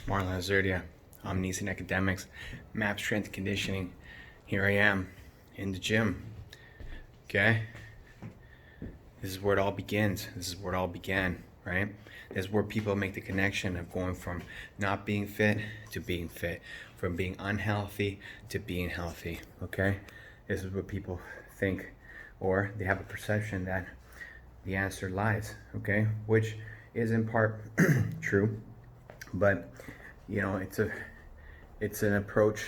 Marlon Hazardia, Omniscient Academics, Map Strength Conditioning. Here I am in the gym. Okay? This is where it all begins. This is where it all began, right? This is where people make the connection of going from not being fit to being fit, from being unhealthy to being healthy. Okay? This is what people think, or they have a perception that the answer lies, okay? Which is in part true, but you know, it's an approach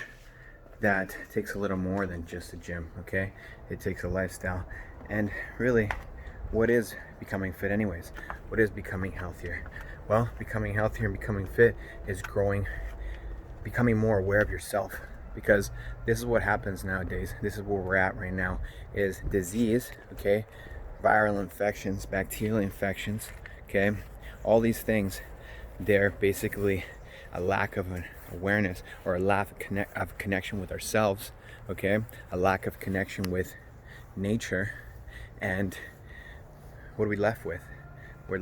that takes a little more than just a gym, okay? It takes a lifestyle. And really, what is becoming fit anyways? What is becoming healthier? Well, becoming healthier and becoming fit is becoming more aware of yourself, because this is what happens nowadays. This is where we're at right now, is disease, okay? Viral infections, bacterial infections, okay? All these things, they're basically a lack of an awareness, or a lack of connection with ourselves, okay? A lack of connection with nature. And what are we left with? We're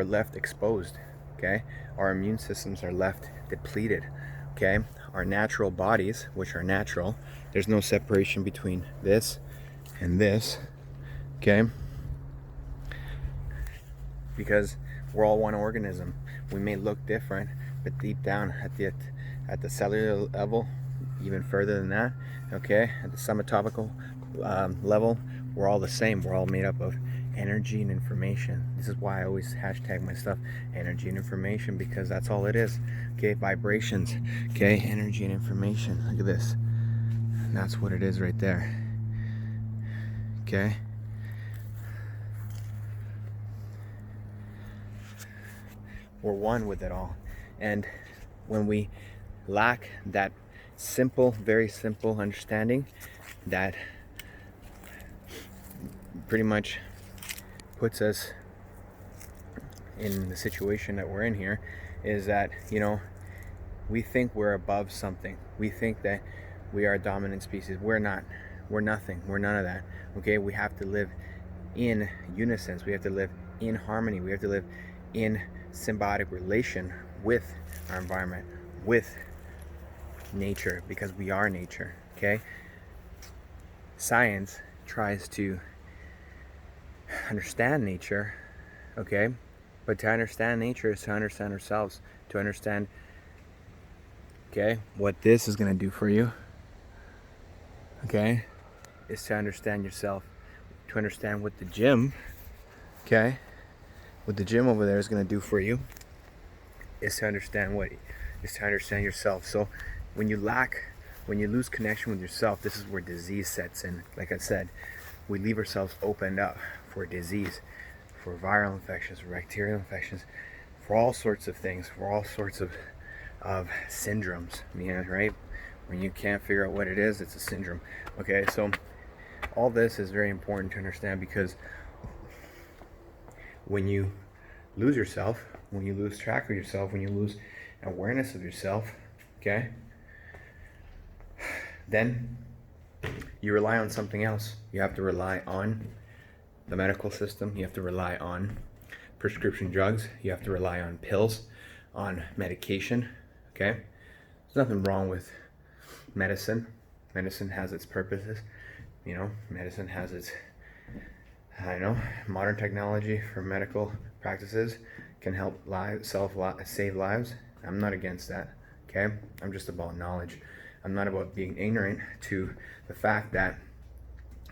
left exposed, okay? Our immune systems are left depleted, okay? Our natural bodies, which are natural, there's no separation between this and this, okay? Because we're all one organism. We may look different, but deep down at the cellular level, even further than that, okay, at the subatomic level, we're all the same. We're all made up of energy and information. This is why I always hashtag my stuff energy and information, because that's all it is, okay? Vibrations, okay? Energy and information. Look at this. And that's what it is right there, okay? We're one with it all. And when we lack that simple, very simple understanding, that pretty much puts us in the situation that we're in here, is that, you know, we think we're above something. We think that we are a dominant species. We're not. We're nothing. We're none of that. Okay? We have to live in unison. We have to live in harmony. We have to live in symbiotic relation with our environment, with nature, because we are nature, okay? Science tries to understand nature, okay? But to understand nature is to understand ourselves, to understand, okay, what this is going to do for you, okay, is to understand yourself, to understand what the gym, okay, what the gym over there is going to do for you, is to understand yourself. So when you lose connection with yourself, this is where disease sets in. Like I said, we leave ourselves opened up for disease, for viral infections, for bacterial infections, for all sorts of things, for all sorts of syndromes. Yeah, right? When you can't figure out what it is, it's a syndrome. Okay, so all this is very important to understand, because when you lose yourself, when you lose track of yourself, when you lose awareness of yourself, okay, then you rely on something else. You have to rely on the medical system. You have to rely on prescription drugs. You have to rely on pills, on medication, okay? There's nothing wrong with medicine. Medicine has its purposes. You know, medicine has its, modern technology for medical practices can help save lives. I'm not against that, okay? I'm just about knowledge. I'm not about being ignorant to the fact that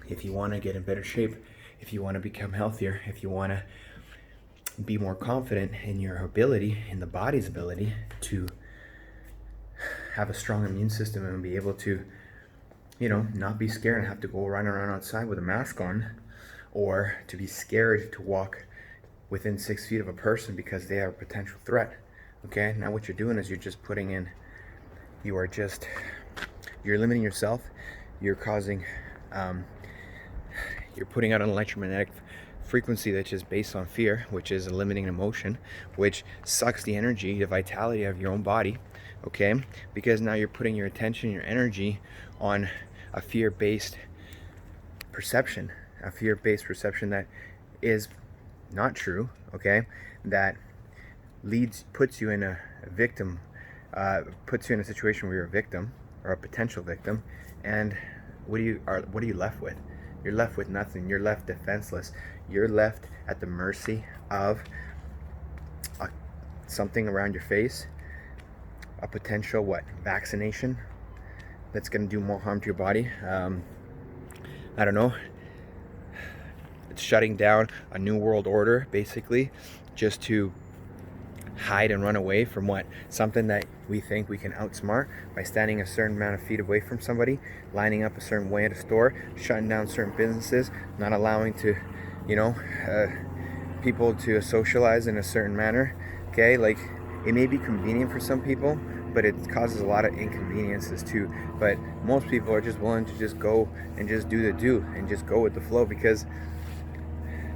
if you want to get in better shape, if you want to become healthier, if you want to be more confident in your ability, in the body's ability to have a strong immune system and be able to, not be scared and have to go run around outside with a mask on, or to be scared to walk within 6 feet of a person because they are a potential threat. Okay, now what you're doing is you're limiting yourself. You're causing, you're putting out an electromagnetic frequency that's just based on fear, which is a limiting emotion, which sucks the energy, the vitality of your own body, okay? Because now you're putting your attention, your energy on a fear-based perception, that is not true, okay? That puts you in a victim, puts you in a situation where you're a victim or a potential victim, and what are you left with? You're left with nothing. You're left defenseless. You're left at the mercy of something around your face, a potential vaccination that's going to do more harm to your body. I don't know. It's shutting down a new world order, basically, just to hide and run away from something that we think we can outsmart by standing a certain amount of feet away from somebody, lining up a certain way at a store, shutting down certain businesses, not allowing people to socialize in a certain manner. Okay, like, it may be convenient for some people, but it causes a lot of inconveniences too. But most people are just willing to just go and just do and just go with the flow because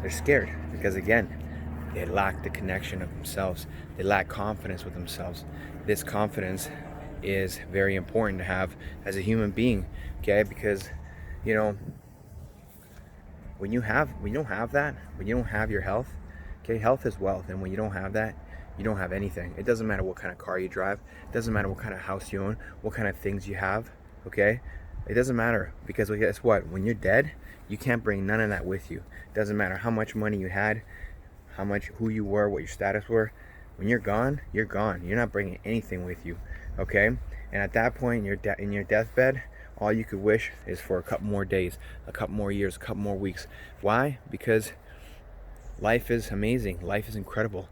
they're scared. Because again, they lack the connection of themselves. They lack confidence with themselves. This confidence is very important to have as a human being, okay? Because, when you don't have that, when you don't have your health, okay, health is wealth, and when you don't have that, you don't have anything. It doesn't matter what kind of car you drive. It doesn't matter what kind of house you own, what kind of things you have, okay? It doesn't matter, because guess what? When you're dead, you can't bring none of that with you. It doesn't matter how much money you had, who you were, what your status were. When you're gone, you're gone. You're not bringing anything with you, okay? And at that point, in your deathbed, all you could wish is for a couple more days, a couple more years, a couple more weeks. Why? Because life is amazing. Life is incredible.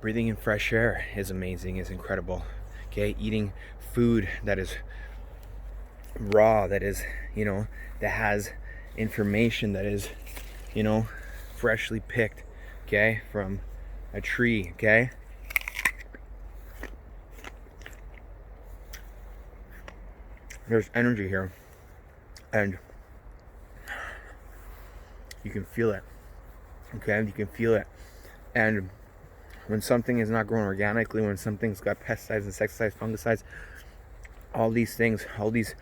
Breathing in fresh air is amazing, is incredible. Okay, eating food that is raw, that is, that has information that is, freshly picked, okay, from a tree, okay? There's energy here, and you can feel it, okay? You can feel it, and when something is not growing organically, when something's got pesticides, insecticides, fungicides, all these things, all these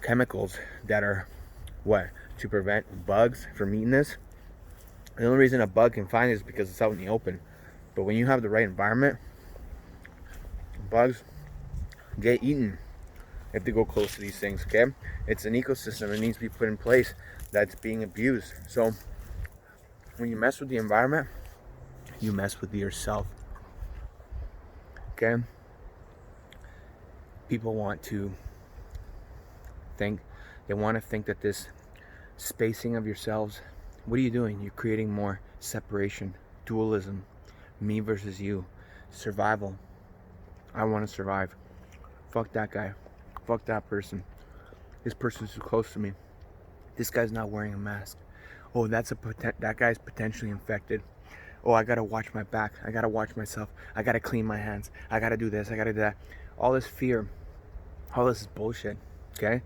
chemicals that are to prevent bugs from eating this. The only reason a bug can find it is because it's out in the open. But when you have the right environment, bugs get eaten if they go close to these things, okay? It's an ecosystem that needs to be put in place that's being abused. So when you mess with the environment, you mess with yourself, okay? People want to think that this spacing of yourselves, what are you doing? You're creating more separation, dualism, me versus you, survival. I want to survive. Fuck that guy. Fuck that person. This person's too close to me. This guy's not wearing a mask. Oh, that guy's potentially infected. Oh, I gotta watch my back. I gotta watch myself. I gotta clean my hands. I gotta do this. I gotta do that. All this fear. All this is bullshit. Okay?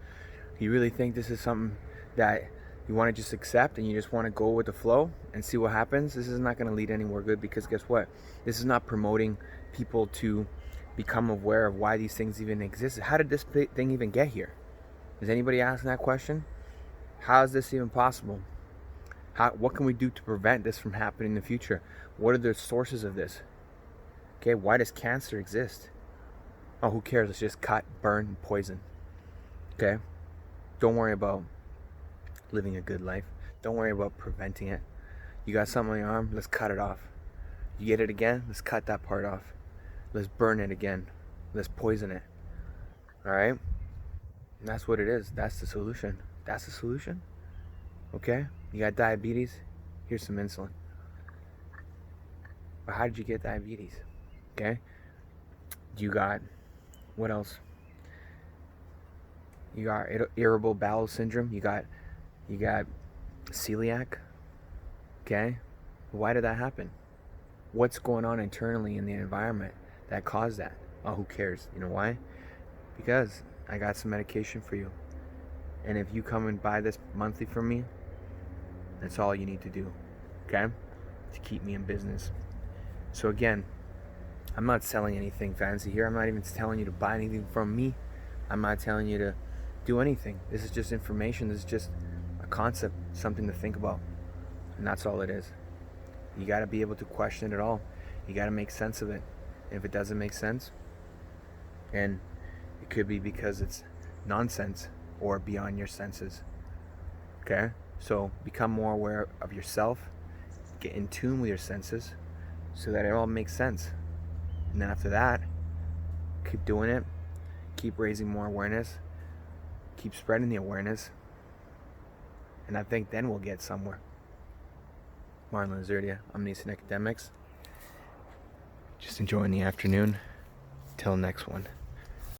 You really think this is something that you want to just accept and you just want to go with the flow and see what happens? This is not going to lead anywhere good, because guess what? This is not promoting people to become aware of why these things even exist. How did this thing even get here? Is anybody asking that question? How is this even possible? What can we do to prevent this from happening in the future? What are the sources of this? Okay, why does cancer exist? Oh, who cares? Let's just cut, burn, poison. Okay? Don't worry about living a good life. Don't worry about preventing it. You got something on your arm? Let's cut it off. You get it again? Let's cut that part off. Let's burn it again. Let's poison it. Alright? That's what it is. That's the solution. That's the solution? Okay? You got diabetes? Here's some insulin. But how did you get diabetes? Okay? You got, what else? You got irritable bowel syndrome. You got celiac. Okay? Why did that happen? What's going on internally in the environment that caused that? Oh, who cares? You know why? Because I got some medication for you. And if you come and buy this monthly from me, that's all you need to do. Okay? To keep me in business. So again, I'm not selling anything fancy here. I'm not even telling you to buy anything from me. I'm not telling you to do anything. This is just information. This is just a concept, something to think about. And that's all it is. You got to be able to question it all. You got to make sense of it. If it doesn't make sense, and it could be because it's nonsense or beyond your senses. Okay? So become more aware of yourself. Get in tune with your senses so that it all makes sense. And then after that, keep doing it. Keep raising more awareness. Keep spreading the awareness. And I think then we'll get somewhere. Marlon Zerdia, Omniscient Academics. Just enjoying the afternoon. Till next one.